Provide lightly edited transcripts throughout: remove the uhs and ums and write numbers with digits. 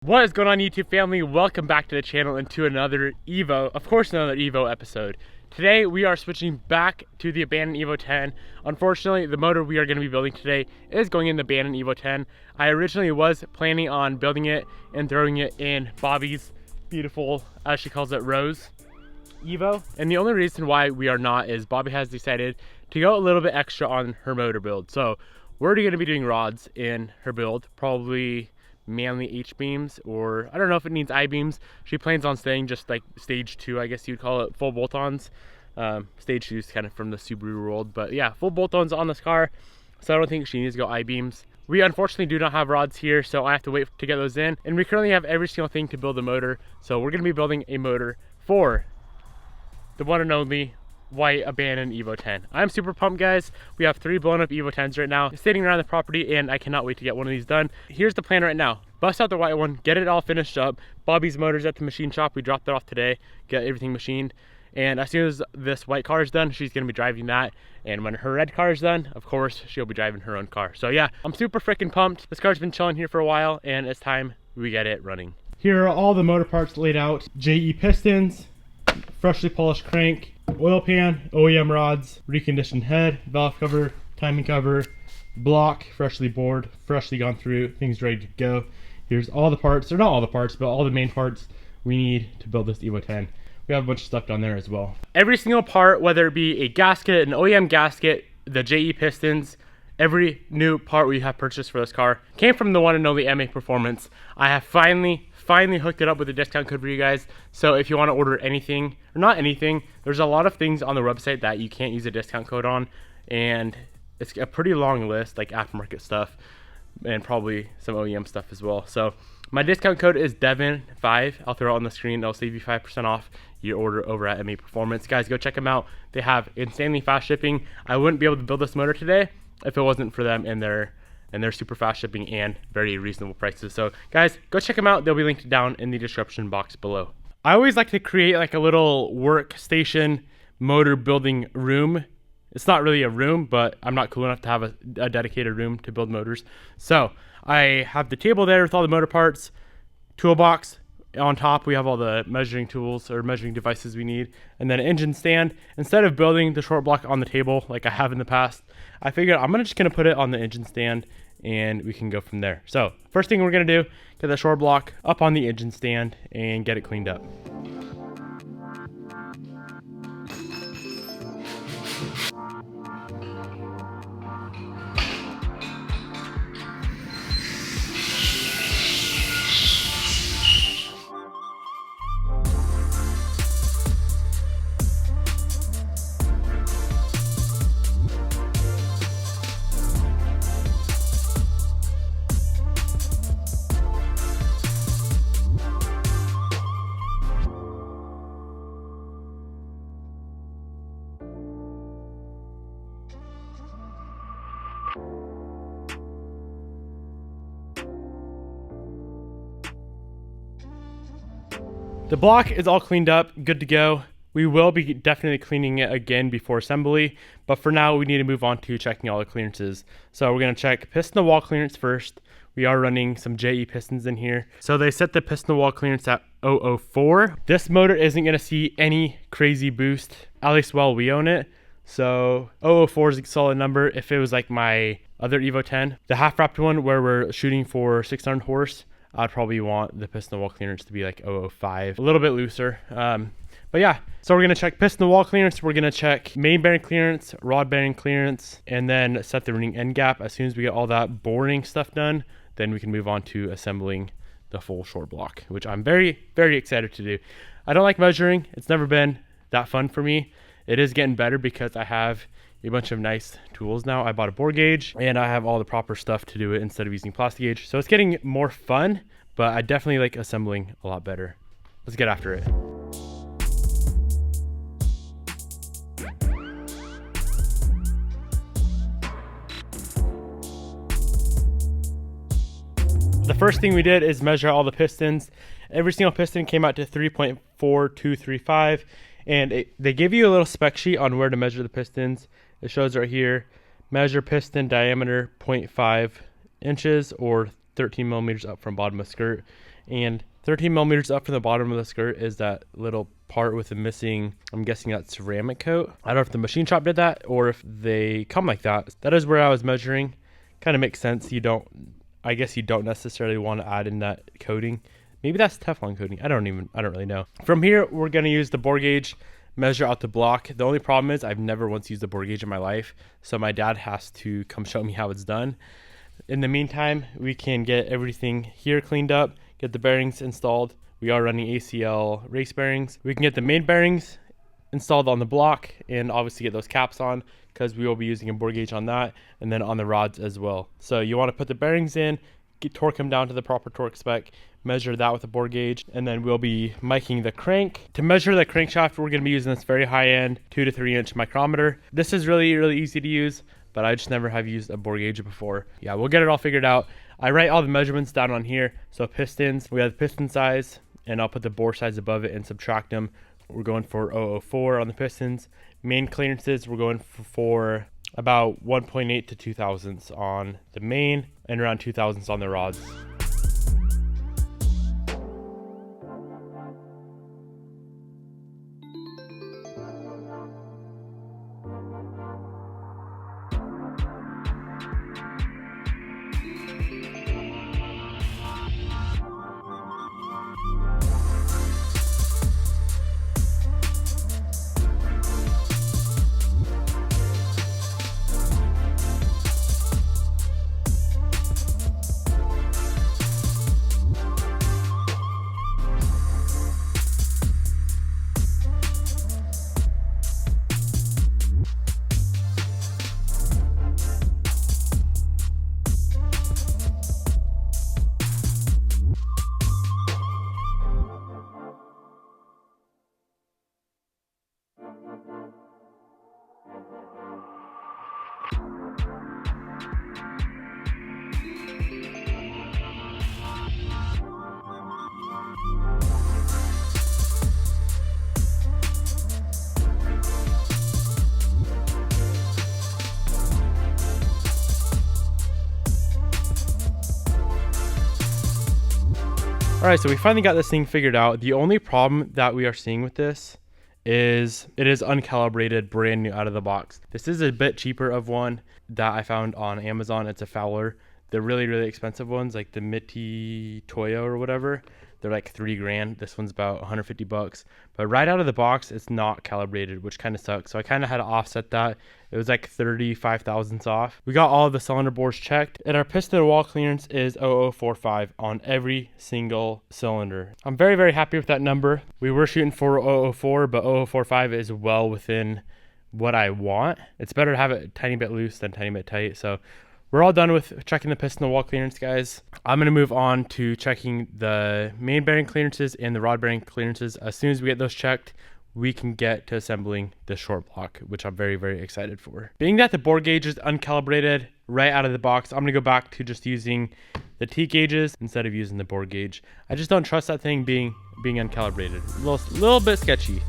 What is going on, YouTube family? Welcome back to the channel and to another Evo, of course another Evo episode. Today we are switching back to the abandoned Evo 10. Unfortunately, the motor we are going to be building today is going in the abandoned Evo 10. I originally was planning on building it and throwing it in Bobby's beautiful, as she calls it, Rose Evo. And the only reason why we are not is Bobby has decided to go a little bit extra on her motor build. So we're going to be doing rods in her build, probably mainly H-beams, or I don't know if it needs I-beams. She plans on staying just like stage 2, I guess you'd call it, full bolt-ons. Stage 2 is kind of from the Subaru world, but yeah, full bolt-ons on this car, so I don't think she needs to go I-beams. We unfortunately do not have rods here, so I have to wait to get those in, and we currently have every single thing to build a motor. So we're going to be building a motor for the one and only white abandoned Evo 10. I'm super pumped, guys. We have 3 blown up Evo 10s right now sitting around the property, and I cannot wait to get one of these done. Here's the plan right now: bust out the white one, get it all finished up. Bobby's motor's at the machine shop. We dropped it off today, get everything machined, and as soon as this white car is done, she's gonna be driving that. And when her red car is done, of course, she'll be driving her own car. So yeah, I'm super freaking pumped. This car's been chilling here for a while, and it's time we get it running. Here are all the motor parts laid out: JE pistons, freshly polished crank, oil pan, OEM rods, reconditioned head, valve cover, timing cover, block, freshly bored, freshly gone through, things ready to go. Here's all the parts, or not all the parts, but all the main parts we need to build this Evo 10. We have a bunch of stuff down there as well. Every single part, whether it be a gasket, an OEM gasket, the JE pistons, every new part we have purchased for this car came from the one and only MA Performance. I have finally hooked it up with a discount code for you guys. So if you want to order anything, or not anything, there's a lot of things on the website that you can't use a discount code on, and it's a pretty long list, like aftermarket stuff and probably some OEM stuff as well. So my discount code is Devin5. I'll throw it on the screen. It'll save you 5% off your order over at MA Performance. Guys, go check them out. They have insanely fast shipping. I wouldn't be able to build this motor today if it wasn't for them and their super fast shipping and very reasonable prices. So guys, go check them out. They'll be linked down in the description box below. I always like to create like a little workstation motor building room. It's not really a room, but I'm not cool enough to have a dedicated room to build motors. So I have the table there with all the motor parts, toolbox. On top we have all the measuring tools or measuring devices we need, and then an engine stand. Instead of building the short block on the table like I have in the past, I figured I'm just gonna put it on the engine stand and we can go from there. So first thing we're gonna do, get the short block up on the engine stand and get it cleaned up. The block is all cleaned up, good to go. We will be definitely cleaning it again before assembly, but for now we need to move on to checking all the clearances. So we're gonna check piston wall clearance first. We are running some JE pistons in here. So they set the piston wall clearance at 004. This motor isn't gonna see any crazy boost, at least while we own it. So 004 is a solid number. If it was like my other Evo 10, the half wrapped one where we're shooting for 600 horse, I'd probably want the piston wall clearance to be like 005, a little bit looser. But yeah, so we're gonna check piston wall clearance, we're gonna check main bearing clearance, rod bearing clearance, and then set the ring end gap. As soon as we get all that boring stuff done, then we can move on to assembling the full short block, which I'm very, very excited to do. I don't like measuring. It's never been that fun for me. It is getting better because I have a bunch of nice tools now. I bought a bore gauge and I have all the proper stuff to do it instead of using plastic gauge. So it's getting more fun, but I definitely like assembling a lot better. Let's get after it. The first thing we did is measure all the pistons. Every single piston came out to 3.4235, and they give you a little spec sheet on where to measure the pistons. It shows right here, measure piston diameter 0.5 inches or 13 millimeters up from bottom of skirt. And 13 millimeters up from the bottom of the skirt is that little part with the missing, I'm guessing that's ceramic coat. I don't know if the machine shop did that or if they come like that. That is where I was measuring. Kind of makes sense. I guess you don't necessarily want to add in that coating. Maybe that's Teflon coating. I don't really know. From here, we're going to use the bore gauge, measure out the block. The only problem is I've never once used a bore gauge in my life. So my dad has to come show me how it's done. In the meantime, we can get everything here cleaned up, get the bearings installed. We are running ACL race bearings. We can get the main bearings installed on the block and obviously get those caps on because we will be using a bore gauge on that and then on the rods as well. So you want to put the bearings in, torque them down to the proper torque spec, measure that with a bore gauge, and then we'll be miking the crank. To measure the crankshaft, we're going to be using this very high-end 2 to 3 inch micrometer. This is really easy to use, but I just never have used a bore gauge before. Yeah, we'll get it all figured out. I write all the measurements down on here. So pistons, we have the piston size, and I'll put the bore size above it and subtract them. We're going for 004 on the pistons. Main clearances, we're going for about 1.8 to 2 thousandths on the main and around 2 thousandths on the rods. All right, so we finally got this thing figured out. The only problem that we are seeing with this is it is uncalibrated, brand new out of the box. This is a bit cheaper of one that I found on Amazon. It's a Fowler. The really expensive ones, like the Mitty Toyo or whatever, they're like $3,000. This one's about 150 bucks. But right out of the box, it's not calibrated, which kind of sucks. So I kind of had to offset that. It was like 35 thousandths off. We got all of the cylinder bores checked, and our piston wall clearance is 0045 on every single cylinder. I'm very happy with that number. We were shooting for 004, but 0045 is well within what I want. It's better to have it a tiny bit loose than a tiny bit tight. So we're all done with checking the piston wall clearance, guys. I'm going to move on to checking the main bearing clearances and the rod bearing clearances. As soon as we get those checked, we can get to assembling the short block, which I'm very excited for. Being that the bore gauge is uncalibrated right out of the box, I'm going to go back to just using the T gauges instead of using the bore gauge. I just don't trust that thing being uncalibrated. A little bit sketchy.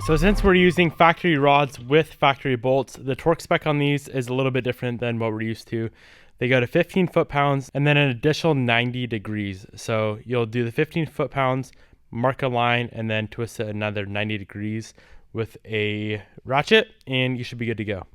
So since we're using factory rods with factory bolts, the torque spec on these is a little bit different than what we're used to. They go to 15 foot-pounds and then an additional 90 degrees. So you'll do the 15 foot-pounds, mark a line, and then twist it another 90 degrees with a ratchet, and you should be good to go.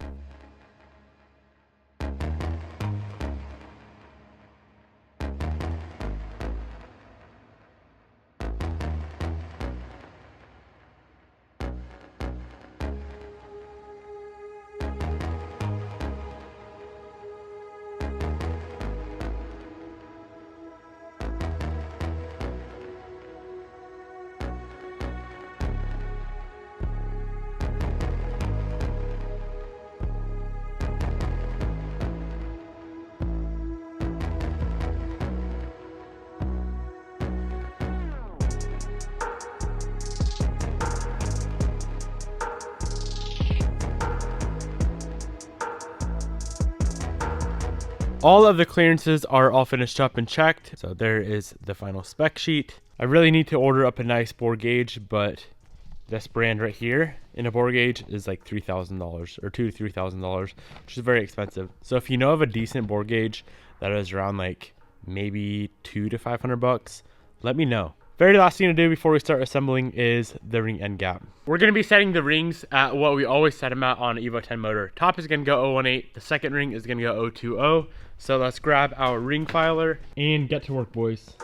All of the clearances are all finished up and checked. So there is the final spec sheet. I really need to order up a nice bore gauge, but this brand right here in a bore gauge is like $3,000 or $2,000 to $3,000, which is very expensive. So if you know of a decent bore gauge that is around like maybe $200 to $500, let me know. Very last thing to do before we start assembling is the ring end gap. We're gonna be setting the rings at what we always set them at on an Evo 10 motor. Top is gonna go 018, the second ring is gonna go 020. So let's grab our ring filer and get to work, boys.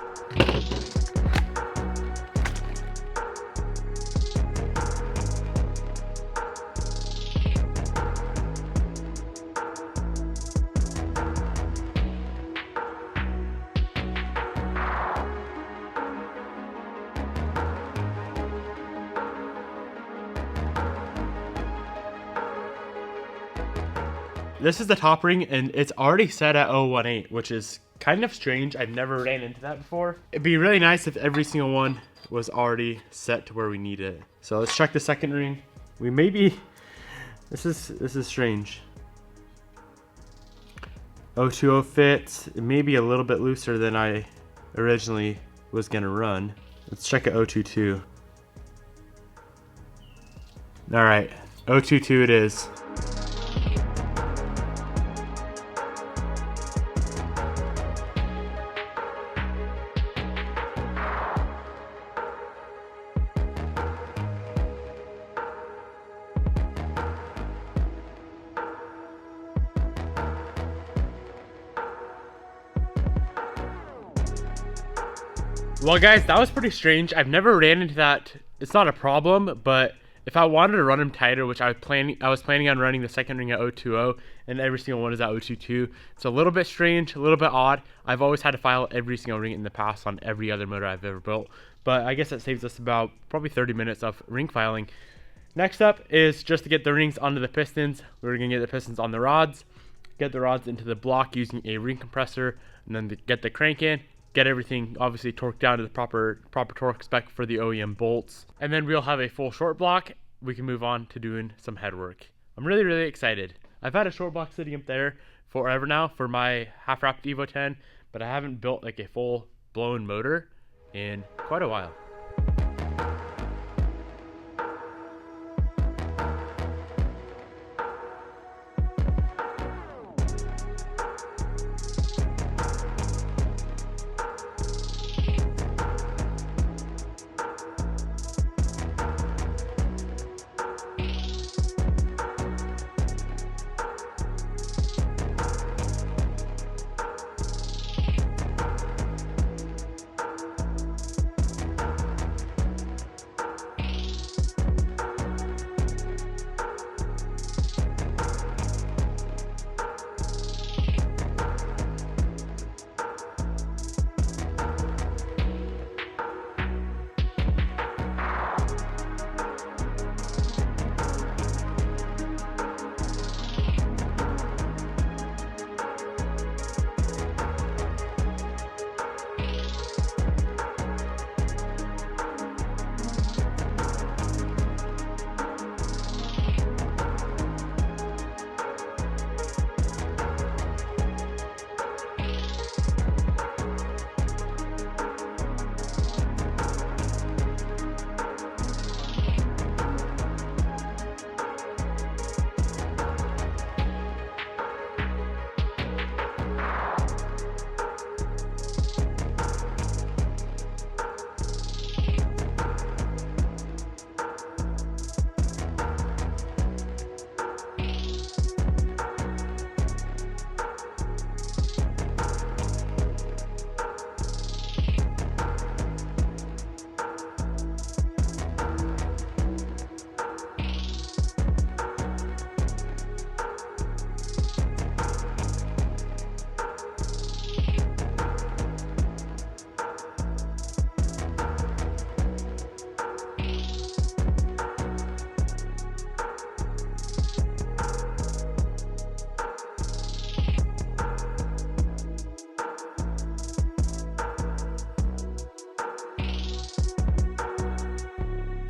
This is the top ring and it's already set at 018, which is kind of strange. I've never ran into that before. It'd be really nice if every single one was already set to where we need it. So let's check the second ring. We may be, this is strange. 020 fits. It may be a little bit looser than I originally was gonna run. Let's check at 022. All right, 022 it is. Well guys, that was pretty strange. I've never ran into that. It's not a problem, but if I wanted to run them tighter, which I was planning on running the second ring at 020 and every single one is at 022. It's a little bit strange, a little bit odd. I've always had to file every single ring in the past on every other motor I've ever built, but I guess that saves us about probably 30 minutes of ring filing. Next up is just to get the rings onto the pistons. We're gonna get the pistons on the rods, get the rods into the block using a ring compressor, and then get the crank in, get everything obviously torqued down to the proper torque spec for the OEM bolts. And then we'll have a full short block. We can move on to doing some head work. I'm really excited. I've had a short block sitting up there forever now for my half-wrapped Evo 10, but I haven't built like a full blown motor in quite a while.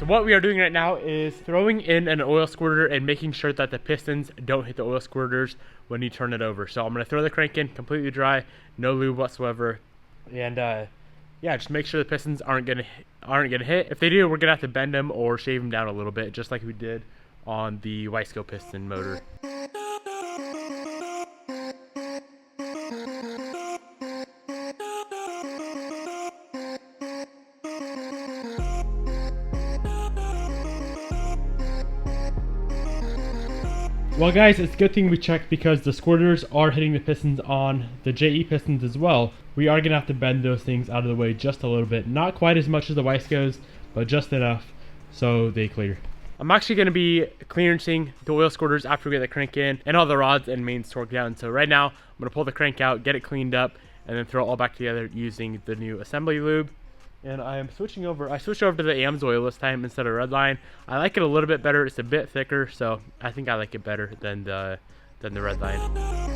So what we are doing right now is throwing in an oil squirter and making sure that the pistons don't hit the oil squirters when you turn it over. So I'm gonna throw the crank in completely dry, no lube whatsoever, and yeah, just make sure the pistons aren't gonna hit. If they do, we're gonna have to bend them or shave them down a little bit, just like we did on the Wiseco piston motor. Well guys, it's a good thing we checked because the squirters are hitting the pistons on the JE pistons as well. We are going to have to bend those things out of the way just a little bit. Not quite as much as the Wisecos, but just enough so they clear. I'm actually going to be clearancing the oil squirters after we get the crank in and all the rods and mains torqued down. So right now, I'm going to pull the crank out, get it cleaned up, and then throw it all back together using the new assembly lube. And I am switching over. I switched over to the AMSOIL this time instead of Redline. I like it a little bit better. It's a bit thicker, so I think I like it better than the Redline.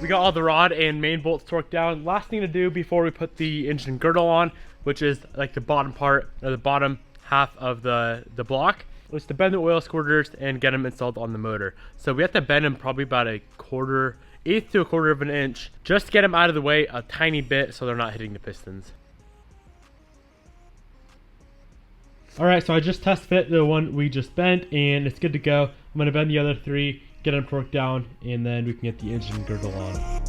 We got all the rod and main bolts torqued down. Last thing to do before we put the engine girdle on, which is like the bottom part or the bottom half of the block, was to bend the oil squirters and get them installed on the motor. So we have to bend them probably about eighth to a quarter of an inch, just to get them out of the way a tiny bit so they're not hitting the pistons. Alright, so I just test fit the one we just bent and it's good to go. I'm going to bend the other three, get them torqued down, and then we can get the engine girdle on.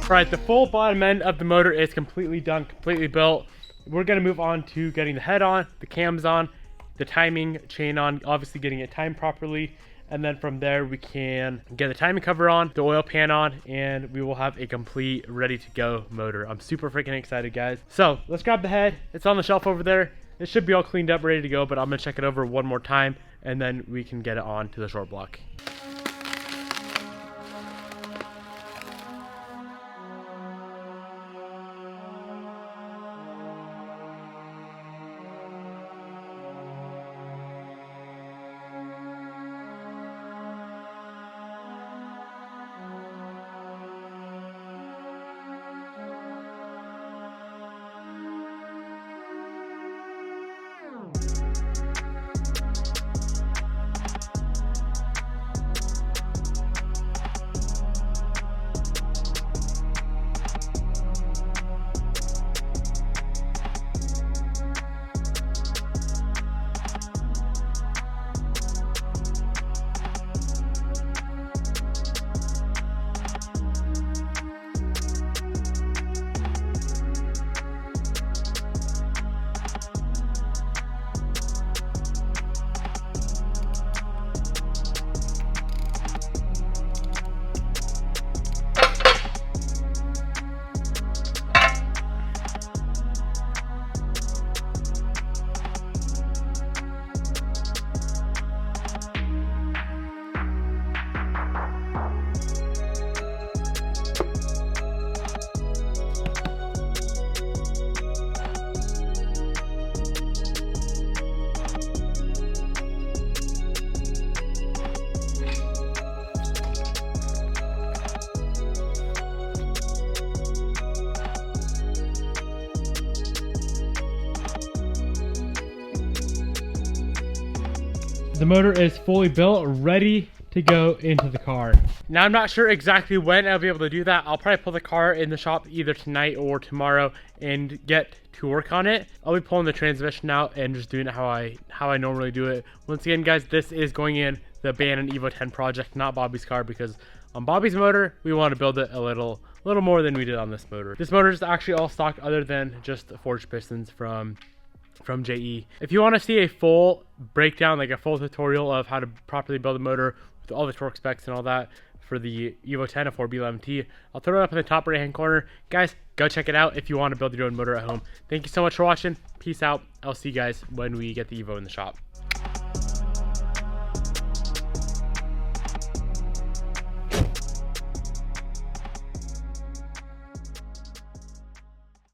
Alright, the full bottom end of the motor is completely done, completely built. We're going to move on to getting the head on, the cams on, the timing chain on, obviously getting it timed properly. And then from there we can get the timing cover on, the oil pan on, and we will have a complete ready to go motor. I'm super freaking excited, guys. So let's grab the head. It's on the shelf over there. It should be all cleaned up, ready to go, but I'm going to check it over one more time and then we can get it on to the short block. the motor is fully built, ready to go into the car. Now I'm not sure exactly when I'll be able to do that. I'll probably pull the car in the shop either tonight or tomorrow and get to work on it. I'll be pulling the transmission out and just doing it how I normally do it. Once again, guys, this is going in the abandoned Evo 10 project, not Bobby's car, because on Bobby's motor we want to build it a little more than we did on this motor. This motor is actually all stock other than just the forged pistons from JE. If you want to see a full breakdown, like a full tutorial of how to properly build a motor with all the torque specs and all that for the Evo 10 of 4B11T, I'll throw it up in the top right hand corner. Guys, go check it out if you want to build your own motor at home. Thank you so much for watching. Peace out. I'll see you guys when we get the Evo in the shop.